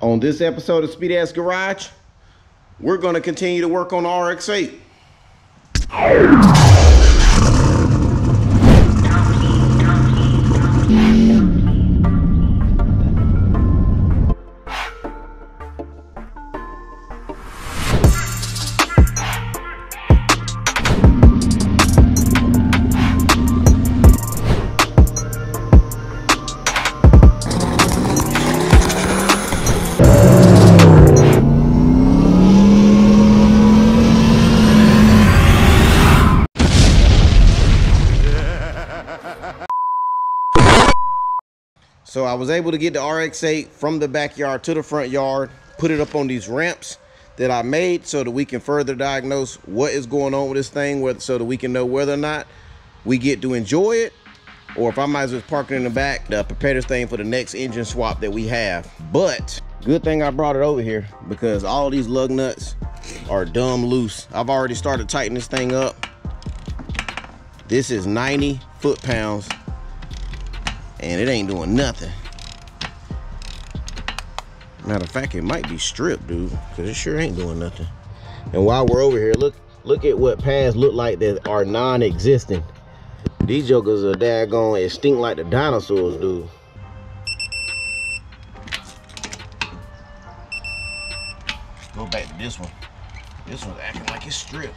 On this episode of Speed Ass Garage, we're going to continue to work on the RX8. So I was able to get the RX8 from the backyard to the front yard, put it up on these ramps that I made so that we can further diagnose what is going on with this thing, so that we can know whether or not we get to enjoy it, or if I might as well park it in the back to prepare this thing for the next engine swap that we have. But good thing I brought it over here, because all these lug nuts are dumb loose. I've already started tightening this thing up. This is 90 foot-pounds. And it ain't doing nothing. Matter of fact, it might be stripped, dude, because it sure ain't doing nothing. And while we're over here, look at what pads look like that are non-existent. These jokers are daggone extinct like the dinosaurs, dude. Go back to this one. This one's acting like it's stripped.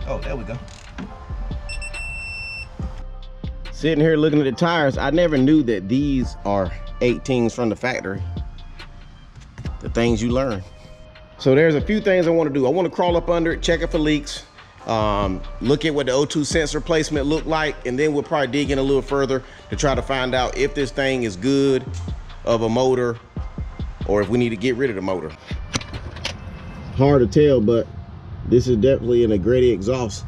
Oh, there we go. Sitting here looking at the tires, I never knew that these are 18s from the factory. The things you learn. So there's a few things I want to do. I want to crawl up under it, check it for leaks, look at what the O2 sensor placement looked like, and then we'll probably dig in a little further to try to find out if this thing is good of a motor or if we need to get rid of the motor. Hard to tell, but this is definitely an Agretti exhaust.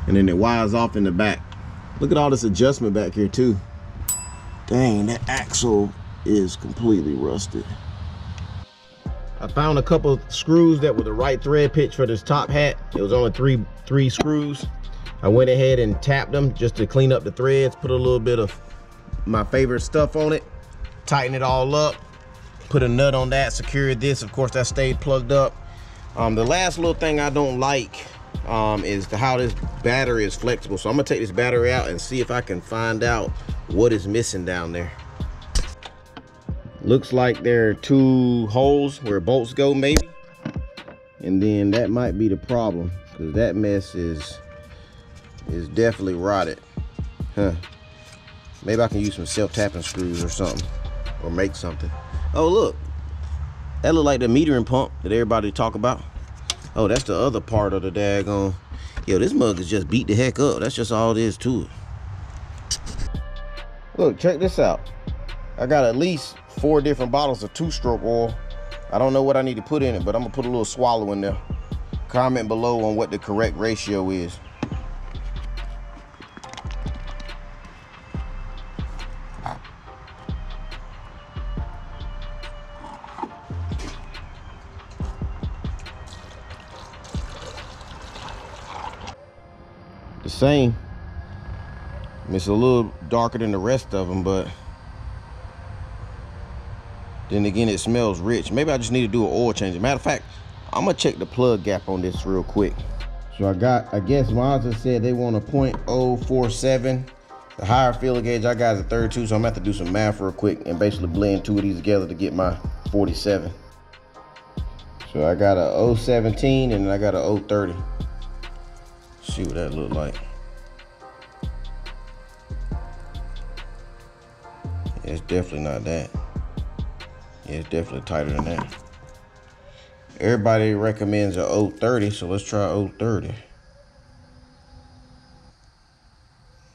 And then it wires off in the back. Look at all this adjustment back here too. Dang, that axle is completely rusted. I found a couple screws that were the right thread pitch for this top hat. It was only three screws. I went ahead and tapped them just to clean up the threads, put a little bit of my favorite stuff on it, tighten it all up, put a nut on that, secured this. Of course, that stayed plugged up. The last little thing I don't like is how this battery is flexible. So I'm gonna take this battery out and see if I can find out what is missing down there. Looks like there are two holes where bolts go, maybe, and then that might be the problem, because that mess is definitely rotted. Maybe I can use some self-tapping screws or something, or make something. Oh, look, that look like the metering pump that everybody talk about. Oh, that's the other part of the daggone. Yo, this mug is just beat the heck up. That's just all there is to it. Look, check this out. I got at least 4 different bottles of 2-stroke oil. I don't know what I need to put in it, but I'm gonna put a little swallow in there. Comment below on what the correct ratio is. The same. It's a little darker than the rest of them, but then again, it smells rich. Maybe I just need to do an oil change. Matter of fact, I'm gonna check the plug gap on this real quick. So I guess Mazda said they want a .047. The higher feeler gauge I got is a 32, so I'm gonna have to do some math real quick and basically blend 2 of these together to get my 47. So I got a 017 and I got a 030. See what that look like. Yeah, it's definitely not that. Yeah, it's definitely tighter than that. Everybody recommends a 030, so let's try 030.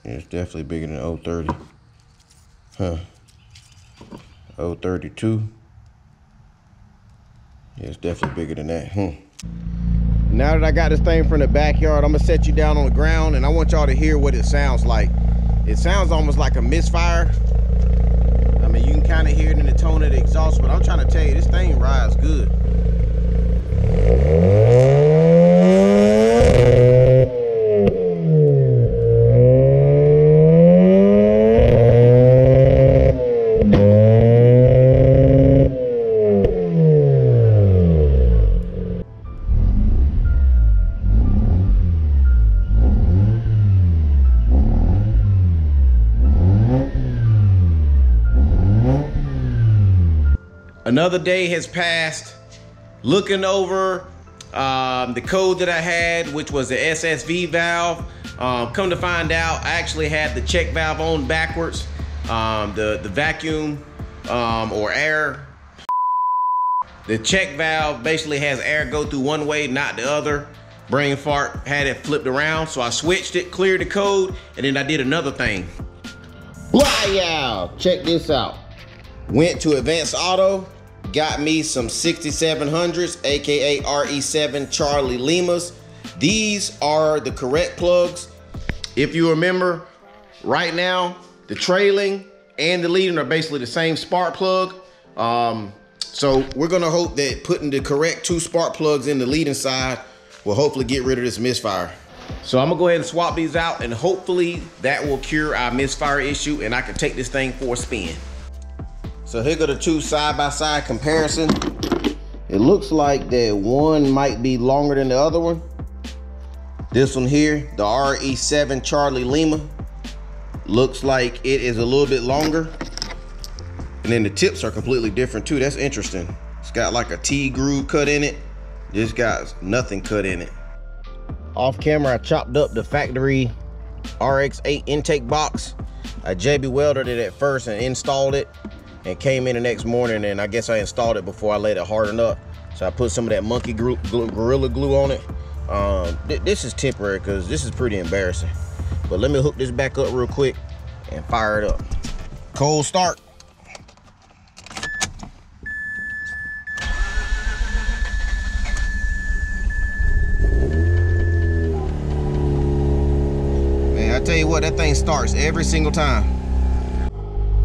Yeah, it's definitely bigger than 030. Huh. 032. Yeah, it's definitely bigger than that. Now that I got this thing from the backyard, I'm gonna set you down on the ground and I want y'all to hear what it sounds like. It sounds almost like a misfire. I mean, you can kind of hear it in the tone of the exhaust, but I'm trying to tell you, this thing rides good. Another day has passed. Looking over the code that I had, which was the SSV valve. Come to find out, I actually had the check valve on backwards. The vacuum or air. The check valve basically has air go through one way, not the other. Brain fart, had it flipped around, so I switched it, cleared the code, and then I did another thing. Blah, yeah, check this out. Went to Advanced Auto, got me some 6700s, aka RE7 Charlie Limas. These are the correct plugs. If you remember, right now, the trailing and the leading are basically the same spark plug. So we're gonna hope that putting the correct 2 spark plugs in the leading side will hopefully get rid of this misfire. So I'm gonna go ahead and swap these out, and hopefully that will cure our misfire issue and I can take this thing for a spin. So here go the 2 side-by-side comparison. It looks like that one might be longer than the other one. This one here, the RE7 Charlie Lima, looks like it is a little bit longer. And then the tips are completely different too. That's interesting. It's got like a T groove cut in it. This got nothing cut in it. Off camera, I chopped up the factory RX8 intake box. I JB welded it at first and installed it, and came in the next morning, and I guess I installed it before I let it harden up. So I put some of that monkey gorilla glue on it. This is temporary because this is pretty embarrassing. But let me hook this back up real quick and fire it up. Cold start. I tell you what, that thing starts every single time.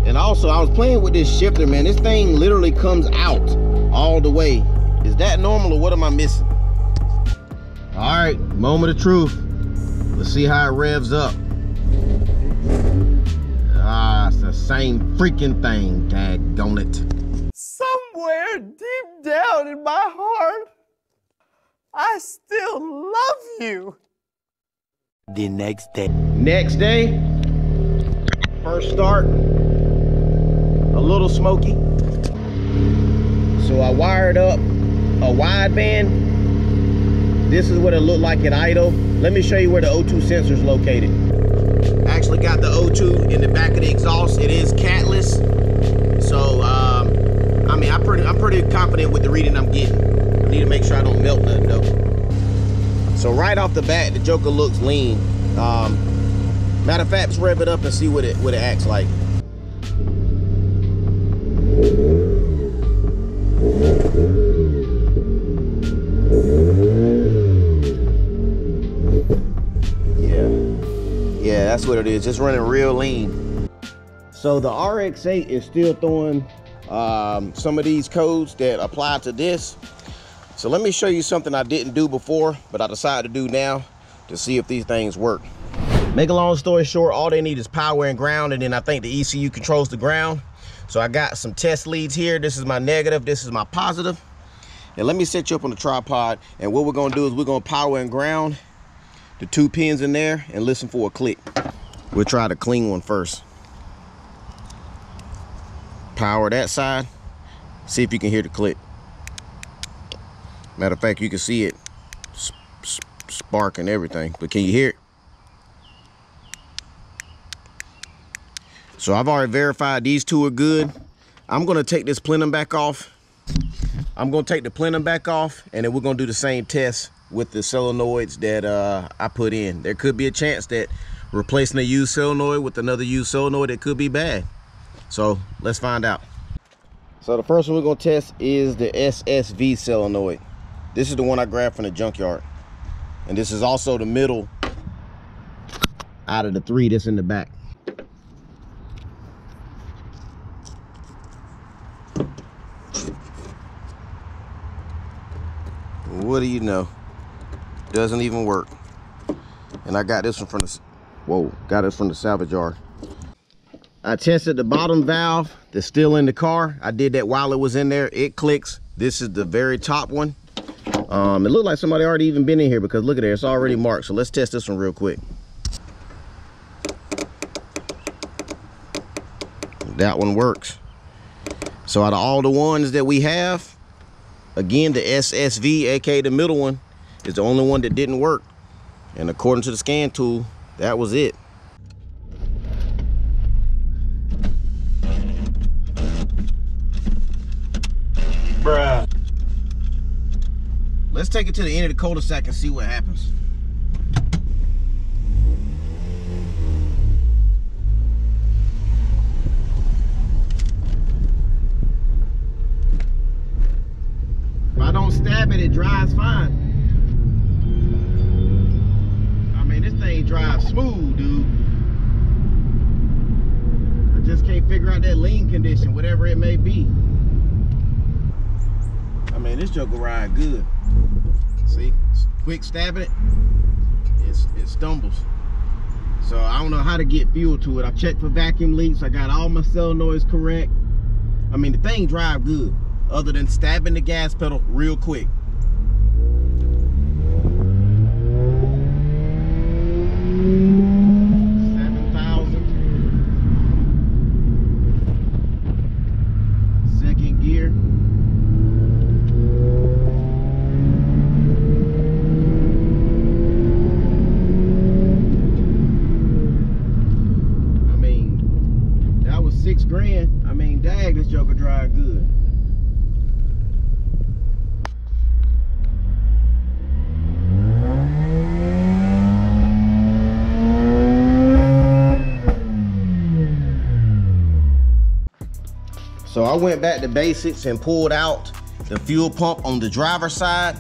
And also, I was playing with this shifter, man. This thing literally comes out all the way. Is that normal or what am I missing? All right, moment of truth. Let's see how it revs up. Ah, it's the same freaking thing, daggone it. Somewhere deep down in my heart, I still love you. The next day. Next day, first start, a little smoky. So I wired up a wideband. This is what it looked like at idle. Let me show you where the O2 sensor is located. I actually got the O2 in the back of the exhaust. It is catless. So, I mean, I'm pretty confident with the reading I'm getting. I need to make sure I don't melt nothing though. So right off the bat, the Joker looks lean. Matter of fact, let's rev it up and see what it acts like. Yeah, that's what it is. Just running real lean. So the RX8 is still throwing some of these codes that apply to this. So let me show you something I didn't do before, but I decided to do now to see if these things work. Make a long story short, all they need is power and ground, and then I think the ECU controls the ground. So I got some test leads here. This is my negative, this is my positive. And let me set you up on the tripod, and what we're gonna do is we're gonna power and ground the 2 pins in there and listen for a click. We'll try the clean one first. Power that side, see if you can hear the click. Matter of fact, you can see it spark and everything, but can you hear it? So I've already verified these 2 are good. I'm gonna take this plenum back off. I'm gonna take the plenum back off, and then we're gonna do the same test with the solenoids that I put in. There could be a chance that replacing a used solenoid with another used solenoid, it could be bad. So let's find out. So the first one we're gonna test is the SSV solenoid. This is the one I grabbed from the junkyard. And this is also the middle out of the 3 that's in the back. What do you know? Doesn't even work. And I got this one from the salvage yard. I tested the bottom valve that's still in the car. I did that while it was in there. It clicks. This is the very top one. It looked like somebody already even been in here because look at there, it's already marked. So let's test this one real quick. That one works. So out of all the ones that we have, again, the SSV, aka the middle one, is the only one that didn't work. And according to the scan tool, that was it. Bruh. Let's take it to the end of the cul-de-sac and see what happens. If I don't stab it, it drives fine. I mean, this thing drives smooth, dude. I just can't figure out that lean condition, whatever it may be. I mean, this joker ride good. See, quick stabbing it stumbles. So I don't know how to get fuel to it. I checked for vacuum leaks. I got all my solenoids correct. I mean, the thing drive good, other than stabbing the gas pedal real quick. $6 grand. I mean, dang, this joker drive good. So I went back to basics and pulled out the fuel pump on the driver's side.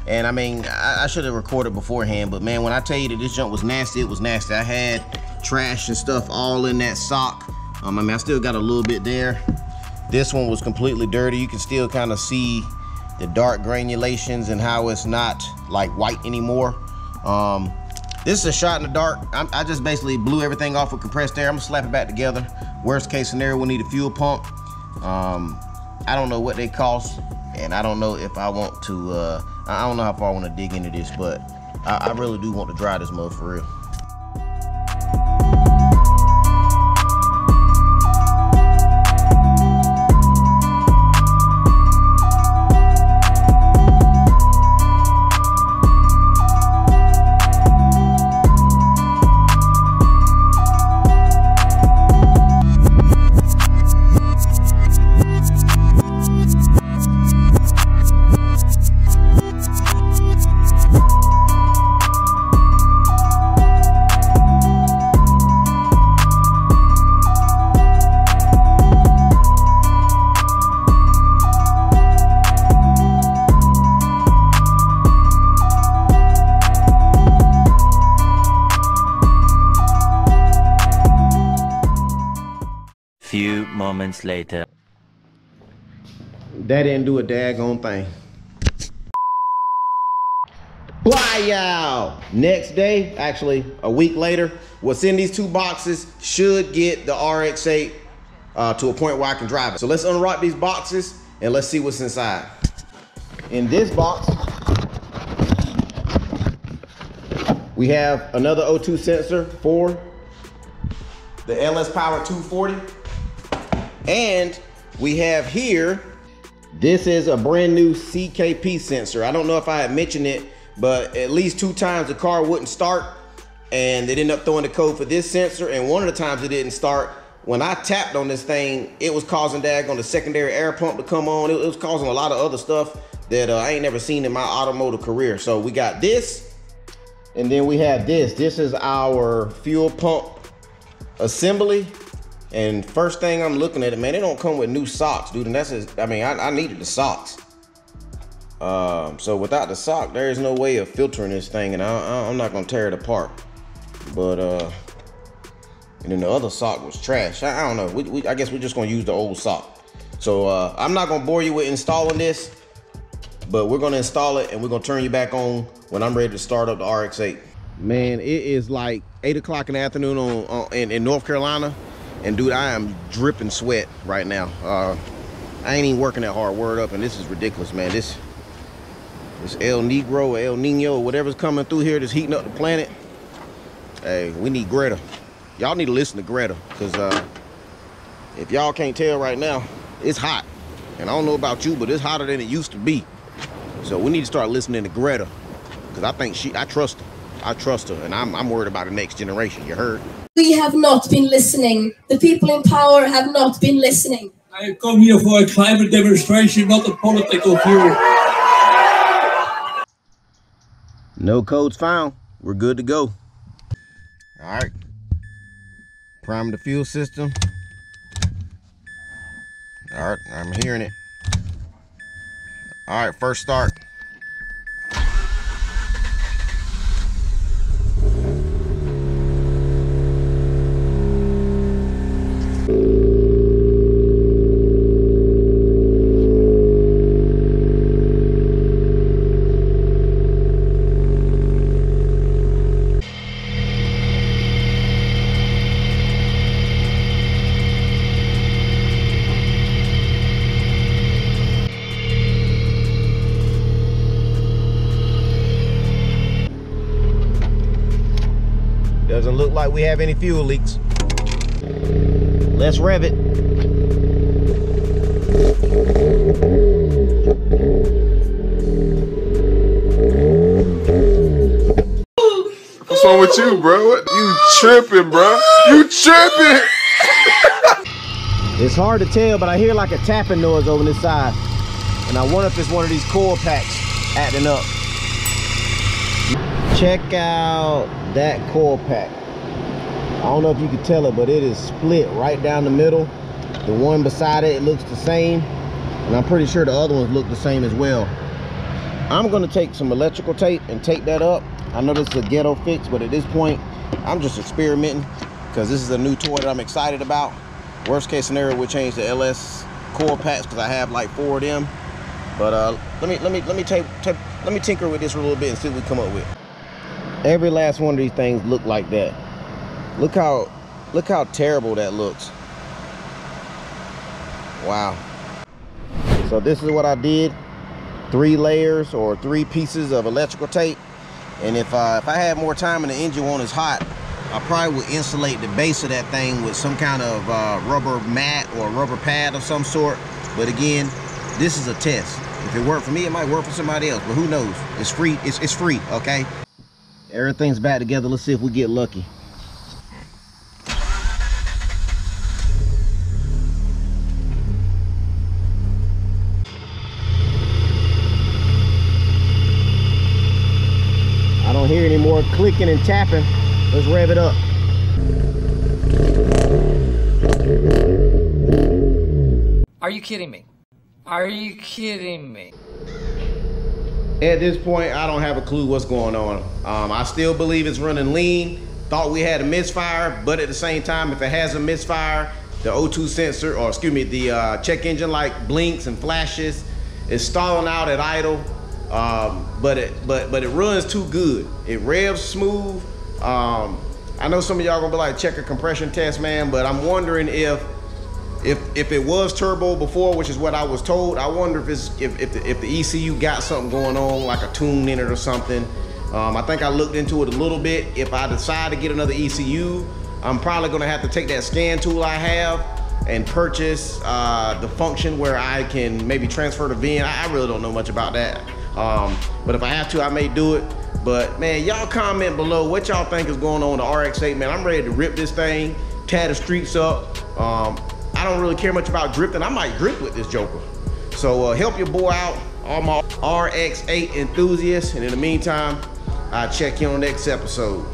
And I mean, I should have recorded beforehand, but man, when I tell you that this junk was nasty, it was nasty. I had trash and stuff all in that sock. I mean, I still got a little bit there. This one was completely dirty. You can still kind of see the dark granulations and how it's not like white anymore. This is a shot in the dark. I just basically blew everything off with compressed air. I'm gonna slap it back together. Worst case scenario, we'll need a fuel pump. I don't know what they cost, and I don't know if I want to, I don't know how far I want to dig into this, but I really do want to drive this mud for real. Few moments later. That didn't do a daggone thing. Wow! Next day, actually a week later, what's in these two boxes should get the RX8 to a point where I can drive it. So let's unwrap these boxes and let's see what's inside. In this box, we have another O2 sensor for the LS Power 240. And we have here, this is a brand new CKP sensor. I don't know if I had mentioned it, but at least 2 times the car wouldn't start, and they ended up throwing the code for this sensor. And one of the times it didn't start, when I tapped on this thing, it was causing on the secondary air pump to come on. It was causing a lot of other stuff that I ain't never seen in my automotive career. So we got this, and then we have this. This is our fuel pump assembly. And first thing I'm looking at it, man, they don't come with new socks, dude. And that's just, I mean, I needed the socks. So without the sock, there is no way of filtering this thing, and I'm not gonna tear it apart. But and then the other sock was trash. I don't know. I guess we're just gonna use the old sock. So I'm not gonna bore you with installing this, but we're gonna install it and we're gonna turn you back on when I'm ready to start up the RX8. Man, it is like 8 o'clock in the afternoon in North Carolina. And dude, I am dripping sweat right now. I ain't even working that hard, word up, and this is ridiculous, man. This El Negro or El Nino, whatever's coming through here that's heating up the planet. Hey, we need Greta. Y'all need to listen to Greta, because if y'all can't tell right now, it's hot. And I don't know about you, but it's hotter than it used to be. So we need to start listening to Greta, because I think I trust her. I trust her, and I'm worried about the next generation. You heard? We have not been listening. The people in power have not been listening. I come here for a climate demonstration, not a political view. No codes found. We're good to go. All right. Prime the fuel system. All right, I'm hearing it. All right, first start. Doesn't look like we have any fuel leaks. Let's rev it. What's wrong with you, bro? You tripping, bro? You tripping! It's hard to tell, but I hear like a tapping noise over this side. And I wonder if it's one of these coil packs acting up. Check out that coil pack. I don't know if you can tell it, but it is split right down the middle. The one beside it looks the same, and I'm pretty sure the other ones look the same as well. I'm gonna take some electrical tape and tape that up. I know this is a ghetto fix, but at this point, I'm just experimenting because this is a new toy that I'm excited about. Worst case scenario, we'll change the LS coil packs because I have like 4 of them. But let me tinker with this for a little bit and see what we come up with. Every last one of these things look like that. Look how terrible that looks. Wow. So this is what I did. 3 layers or 3 pieces of electrical tape. And if I had more time and the engine wasn't as hot, I probably would insulate the base of that thing with some kind of rubber mat or rubber pad of some sort. But again, this is a test. If it worked for me, it might work for somebody else, but who knows? It's free, it's free, okay? Everything's back together. Let's see if we get lucky. I don't hear any more clicking and tapping. Let's rev it up. Are you kidding me? Are you kidding me? At this point, I don't have a clue what's going on. I still believe it's running lean. Thought we had a misfire, but at the same time, if it has a misfire, the O2 sensor, or excuse me, the check engine light blinks and flashes. It's stalling out at idle, but it runs too good. It revs smooth. I know some of y'all gonna be like, check a compression test, man, but I'm wondering if it was turbo before, which is what I was told, I wonder if the ECU got something going on, like a tune in it or something. I think I looked into it a little bit. If I decide to get another ECU, I'm probably gonna have to take that scan tool I have and purchase the function where I can maybe transfer the VIN. I really don't know much about that. But if I have to, I may do it. But man, y'all comment below what y'all think is going on with the RX8, man. I'm ready to rip this thing, tear the streets up. I don't really care much about drifting. I might drift with this joker. So help your boy out, all my RX8 enthusiasts. And in the meantime, I'll check you on the next episode.